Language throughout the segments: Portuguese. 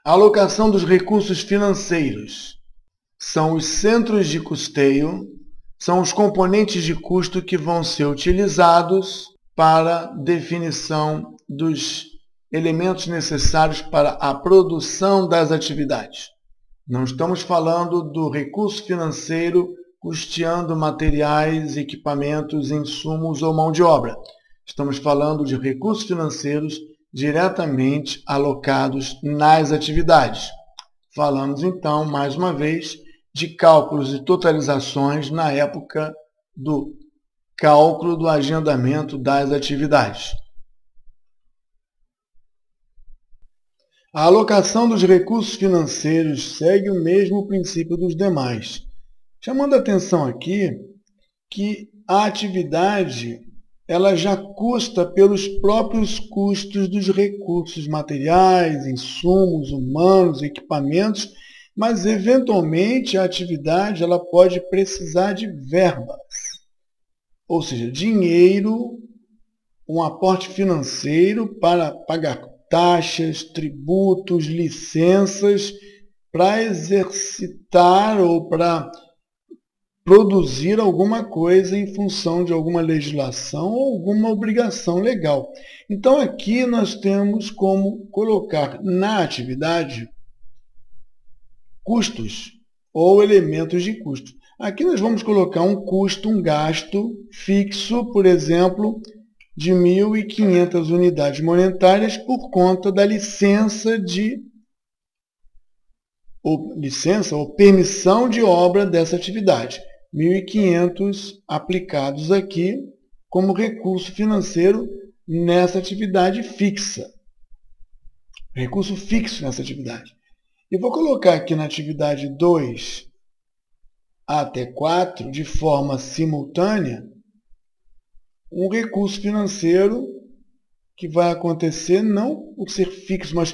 A alocação dos recursos financeiros são os centros de custeio, são os componentes de custo que vão ser utilizados para definição dos elementos necessários para a produção das atividades. Não estamos falando do recurso financeiro custeando materiais, equipamentos, insumos ou mão de obra. Estamos falando de recursos financeiros diretamente alocados nas atividades. Falamos, então, mais uma vez, de cálculos e totalizações na época do cálculo do agendamento das atividades. A alocação dos recursos financeiros segue o mesmo princípio dos demais, chamando a atenção aqui que a atividade ela já custa pelos próprios custos dos recursos materiais, insumos, humanos, equipamentos, mas eventualmente a atividade ela pode precisar de verbas, ou seja, dinheiro, um aporte financeiro para pagar taxas, tributos, licenças, para exercitar ou para produzir alguma coisa em função de alguma legislação ou alguma obrigação legal. Então, aqui nós temos como colocar na atividade custos ou elementos de custo. Aqui nós vamos colocar um custo, um gasto fixo, por exemplo, de 1.500 unidades monetárias por conta da licença ou permissão de obra dessa atividade. 1.500 aplicados aqui como recurso financeiro nessa atividade fixa. Recurso fixo nessa atividade. E vou colocar aqui na atividade 2 até 4, de forma simultânea, um recurso financeiro que vai acontecer não por ser fixo, mas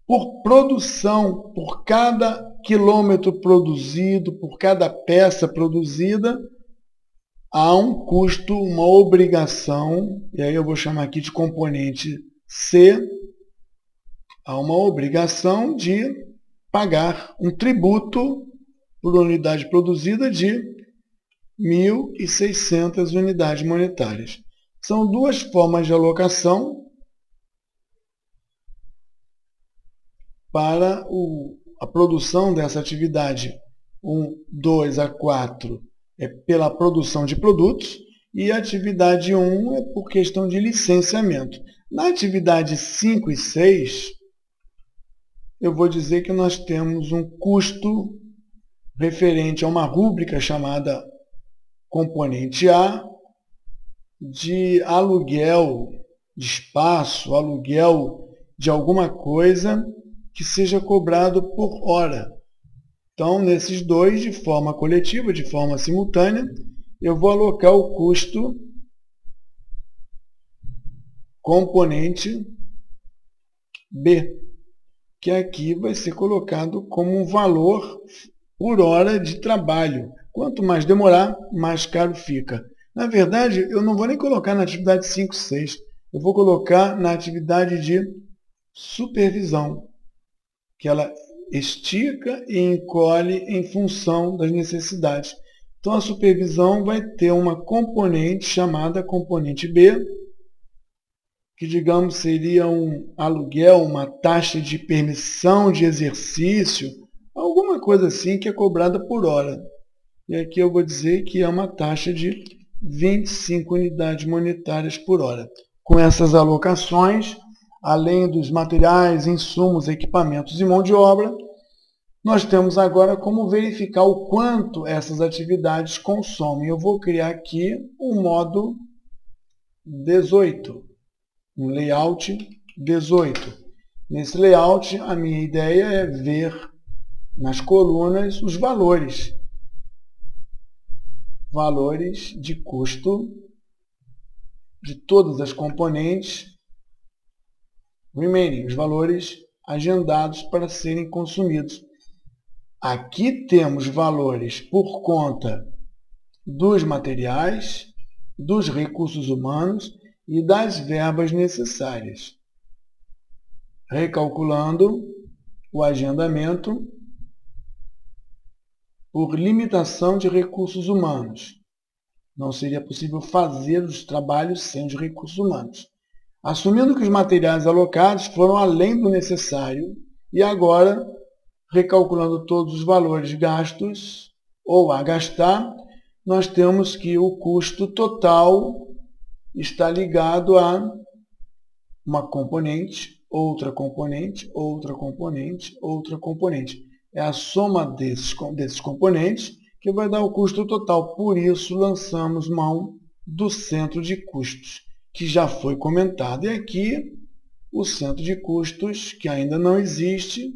por produção, por cada quilômetro produzido, por cada peça produzida, há um custo, uma obrigação, e aí eu vou chamar aqui de componente C, há uma obrigação de pagar um tributo por unidade produzida de 1.600 unidades monetárias. São duas formas de alocação para a produção dessa atividade 1, 2 a 4 é pela produção de produtos e a atividade 1 é por questão de licenciamento. Na atividade 5 e 6, eu vou dizer que nós temos um custo referente a uma rúbrica chamada componente A, de aluguel de espaço, aluguel de alguma coisa que seja cobrado por hora. Então, nesses dois, de forma coletiva, de forma simultânea, eu vou alocar o custo componente B, que aqui vai ser colocado como um valor por hora de trabalho. Quanto mais demorar, mais caro fica. Na verdade, eu não vou nem colocar na atividade 5, 6. Eu vou colocar na atividade de supervisão, que ela estica e encolhe em função das necessidades. Então, a supervisão vai ter uma componente chamada componente B, que, digamos, seria um aluguel, uma taxa de permissão de exercício, alguma coisa assim que é cobrada por hora. E aqui eu vou dizer que é uma taxa de 25 unidades monetárias por hora. Com essas alocações, além dos materiais, insumos, equipamentos e mão de obra, nós temos agora como verificar o quanto essas atividades consomem. Eu vou criar aqui um modo 18, um layout 18. Nesse layout, a minha ideia é ver nas colunas os valores de custo de todas as componentes remaining, os valores agendados para serem consumidos. Aqui temos valores por conta dos materiais, dos recursos humanos e das verbas necessárias. Recalculando, o agendamento por limitação de recursos humanos. Não seria possível fazer os trabalhos sem os recursos humanos. Assumindo que os materiais alocados foram além do necessário e agora, recalculando todos os valores gastos ou a gastar, nós temos que o custo total está ligado a uma componente, outra componente, outra componente, outra componente. É a soma desses componentes que vai dar o custo total. Por isso, lançamos mão do centro de custos, que já foi comentado. E aqui, o centro de custos, que ainda não existe,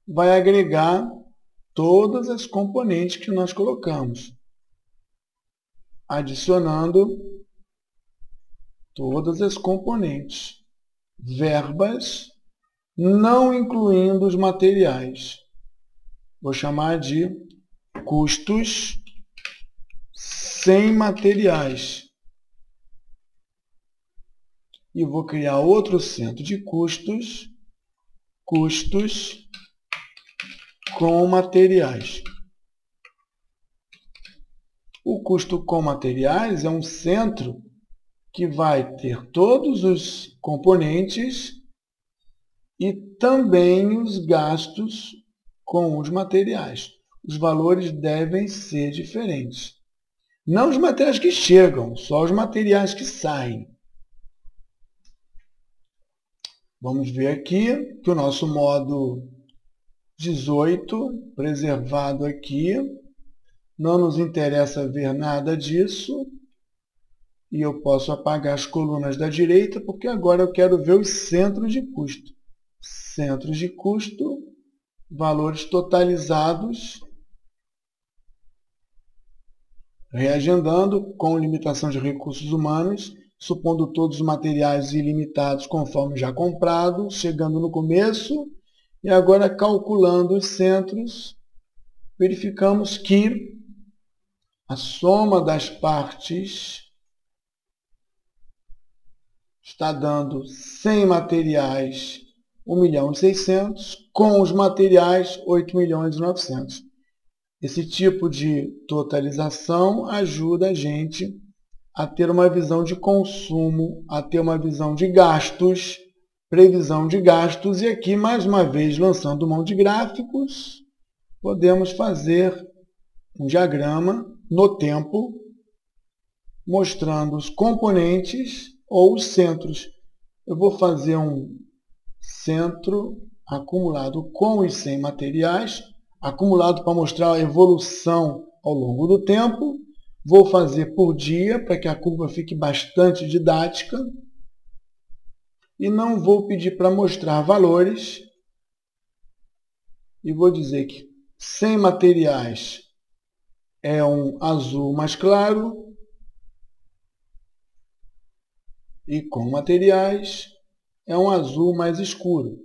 vai agregar todas as componentes que nós colocamos, adicionando todas as componentes, verbas, não incluindo os materiais. Vou chamar de custos sem materiais. E vou criar outro centro de custos, custos com materiais. O custo com materiais é um centro que vai ter todos os componentes e também os gastos com os materiais. Os valores devem ser diferentes. Não os materiais que chegam, só os materiais que saem. Vamos ver aqui que o nosso módulo 18, preservado aqui, não nos interessa ver nada disso. E eu posso apagar as colunas da direita, porque agora eu quero ver os centros de custo. Centros de custo, valores totalizados, reagendando com limitação de recursos humanos, supondo todos os materiais ilimitados conforme já comprado, chegando no começo, e agora calculando os centros, verificamos que a soma das partes está dando 100 materiais 1.600.000, com os materiais 8.900.000. Esse tipo de totalização ajuda a gente a ter uma visão de consumo, a ter uma visão de gastos, previsão de gastos, e aqui, mais uma vez, lançando mão de gráficos, podemos fazer um diagrama no tempo, mostrando os componentes ou os centros. Eu vou fazer um centro acumulado com os 100 materiais, acumulado para mostrar a evolução ao longo do tempo. Vou fazer por dia, para que a curva fique bastante didática. E não vou pedir para mostrar valores. E vou dizer que 100 materiais é um azul mais claro. E com materiais é um azul mais escuro.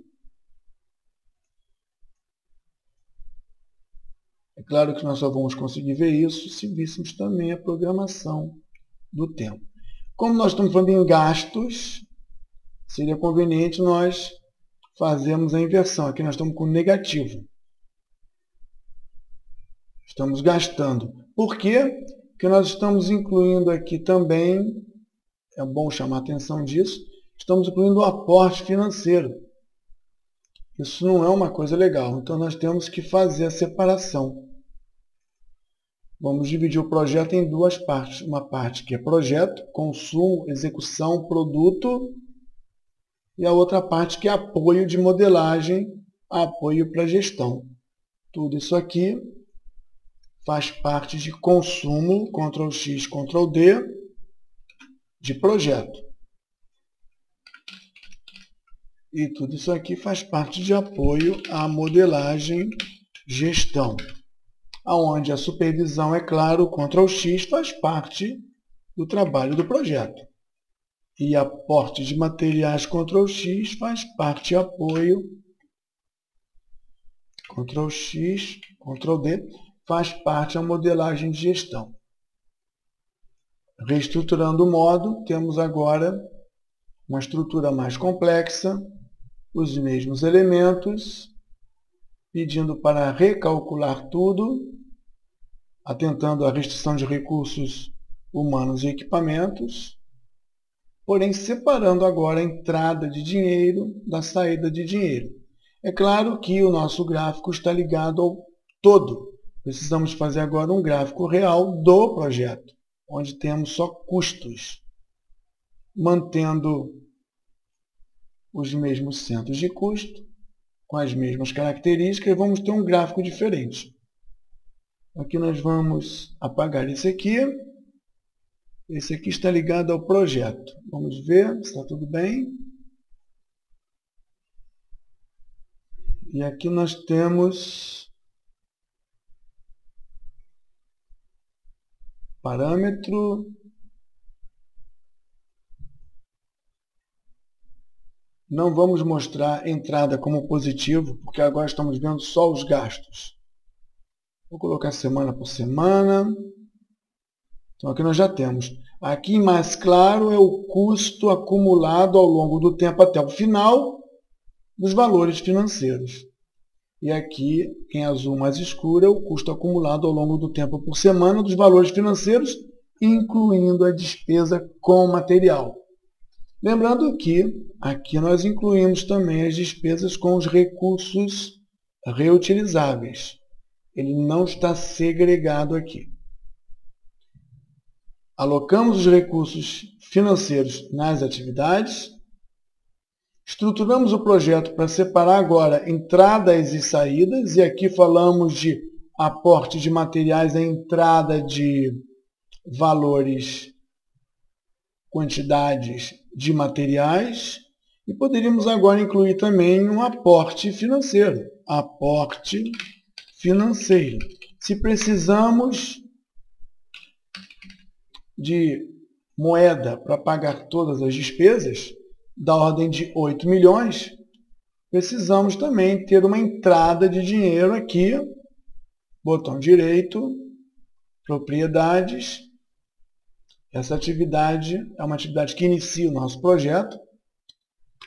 É claro que nós só vamos conseguir ver isso se víssemos também a programação do tempo. Como nós estamos falando em gastos, seria conveniente nós fazermos a inversão. Aqui nós estamos com negativo. Estamos gastando. Por quê? Porque nós estamos incluindo aqui também, é bom chamar a atenção disso, estamos incluindo o aporte financeiro. Isso não é uma coisa legal. Então, nós temos que fazer a separação. Vamos dividir o projeto em duas partes. Uma parte que é projeto, consumo, execução, produto. E a outra parte que é apoio de modelagem, apoio para gestão. Tudo isso aqui faz parte de consumo, Ctrl X, Ctrl D, de projeto. E tudo isso aqui faz parte de apoio à modelagem gestão. Onde a supervisão, é claro, Ctrl X faz parte do trabalho do projeto. E aporte de materiais, Ctrl X, faz parte de apoio. Ctrl X, Ctrl D, faz parte da modelagem de gestão. Reestruturando o modo, temos agora uma estrutura mais complexa, os mesmos elementos, pedindo para recalcular tudo, atentando à restrição de recursos humanos e equipamentos, porém separando agora a entrada de dinheiro da saída de dinheiro. É claro que o nosso gráfico está ligado ao todo. Precisamos fazer agora um gráfico real do projeto, onde temos só custos, mantendo os mesmos centros de custo, com as mesmas características, vamos ter um gráfico diferente. Aqui nós vamos apagar esse aqui. Esse aqui está ligado ao projeto. Vamos ver se está tudo bem. E aqui nós temos parâmetro. Não vamos mostrar entrada como positivo, porque agora estamos vendo só os gastos. Vou colocar semana por semana. Então aqui nós já temos. Aqui mais claro é o custo acumulado ao longo do tempo até o final dos valores financeiros. E aqui, em azul mais escuro, é o custo acumulado ao longo do tempo por semana dos valores financeiros, incluindo a despesa com material. Lembrando que aqui nós incluímos também as despesas com os recursos reutilizáveis. Ele não está segregado aqui. Alocamos os recursos financeiros nas atividades. Estruturamos o projeto para separar agora entradas e saídas. E aqui falamos de aporte de materiais, a entrada de valores, quantidades de materiais. E poderíamos agora incluir também um aporte financeiro. Aporte financeiro. Se precisamos de moeda para pagar todas as despesas, da ordem de 8 milhões, precisamos também ter uma entrada de dinheiro aqui, botão direito, propriedades. Essa atividade é uma atividade que inicia o nosso projeto,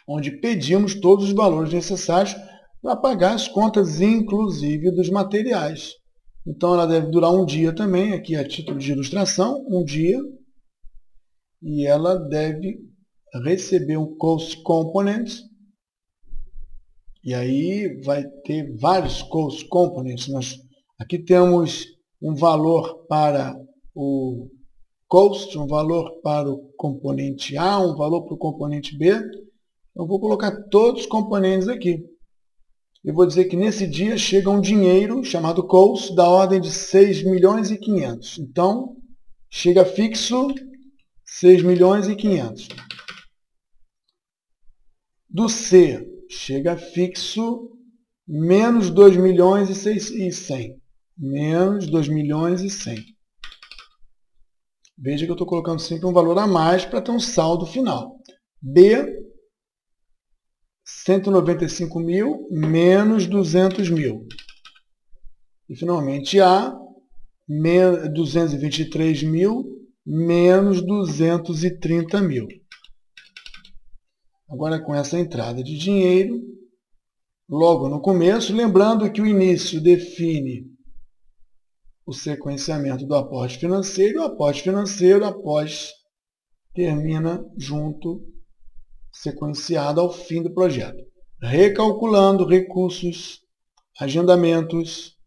onde pedimos todos os valores necessários para pagar as contas, inclusive dos materiais. Então, ela deve durar um dia também, aqui a título de ilustração, um dia. E ela deve receber um Cost Component. E aí vai ter vários Cost Components. Aqui temos um valor para o Cost, um valor para o componente A, um valor para o componente B. Eu vou colocar todos os componentes aqui. Eu vou dizer que nesse dia chega um dinheiro chamado Cost da ordem de 6 milhões e 500. Então, chega fixo 6 milhões e 500. Do C, chega fixo menos 2 milhões e 100. Menos 2 milhões e 100. Veja que eu estou colocando sempre um valor a mais para ter um saldo final. B, 195 mil menos 200 mil. E, finalmente, A, 223 mil menos 230 mil. Agora, com essa entrada de dinheiro, logo no começo, lembrando que o início define o sequenciamento do aporte financeiro, e o aporte financeiro, após, termina junto, sequenciado ao fim do projeto. Recalculando recursos, agendamentos.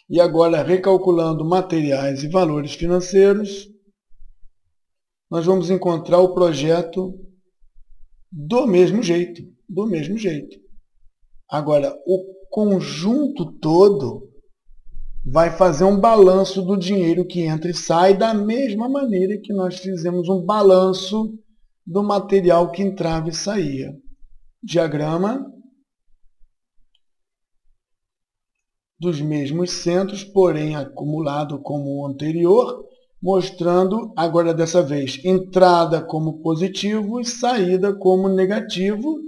E agora, recalculando materiais e valores financeiros, nós vamos encontrar o projeto do mesmo jeito. Do mesmo jeito. Agora, o conjunto todo vai fazer um balanço do dinheiro que entra e sai, da mesma maneira que nós fizemos um balanço do material que entrava e saía. Diagrama dos mesmos centros, porém acumulado como o anterior, mostrando agora dessa vez entrada como positivo e saída como negativo,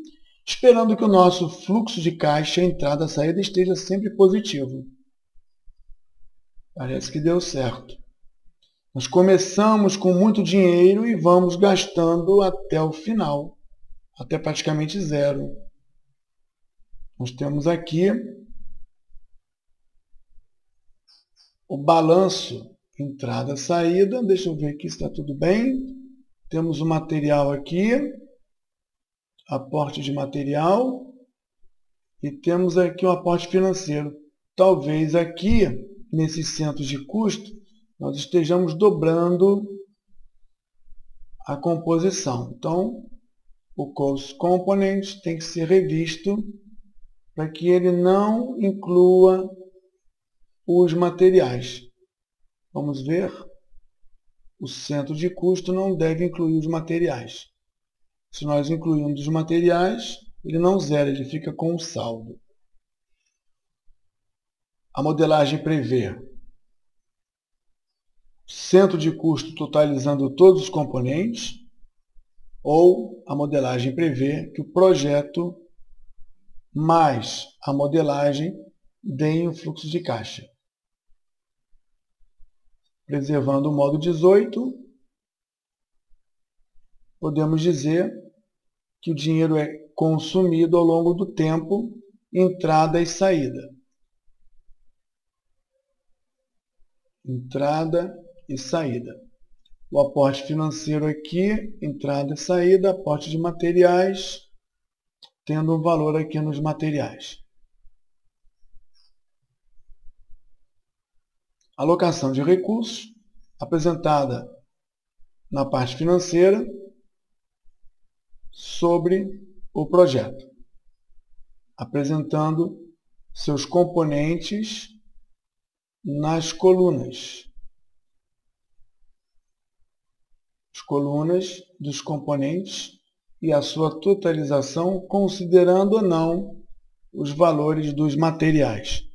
esperando que o nosso fluxo de caixa, entrada e saída, esteja sempre positivo. Parece que deu certo. Nós começamos com muito dinheiro e vamos gastando até o final, até praticamente zero. Nós temos aqui o balanço entrada-saída. Deixa eu ver aqui se está tudo bem. Temos o material aqui, aporte de material, e temos aqui o aporte financeiro. Talvez aqui, nesses centros de custo, nós estejamos dobrando a composição. Então, o Cost Component tem que ser revisto para que ele não inclua os materiais. Vamos ver. O centro de custo não deve incluir os materiais. Se nós incluirmos os materiais, ele não zera, ele fica com um saldo. A modelagem prevê centro de custo totalizando todos os componentes, ou a modelagem prevê que o projeto mais a modelagem deem o fluxo de caixa. Preservando o modo 18, podemos dizer que o dinheiro é consumido ao longo do tempo, entrada e saída. Entrada e saída. O aporte financeiro aqui, entrada e saída, aporte de materiais, tendo um valor aqui nos materiais. Alocação de recursos, apresentada na parte financeira, sobre o projeto, apresentando seus componentes nas colunas. As colunas dos componentes e a sua totalização, considerando ou não os valores dos materiais.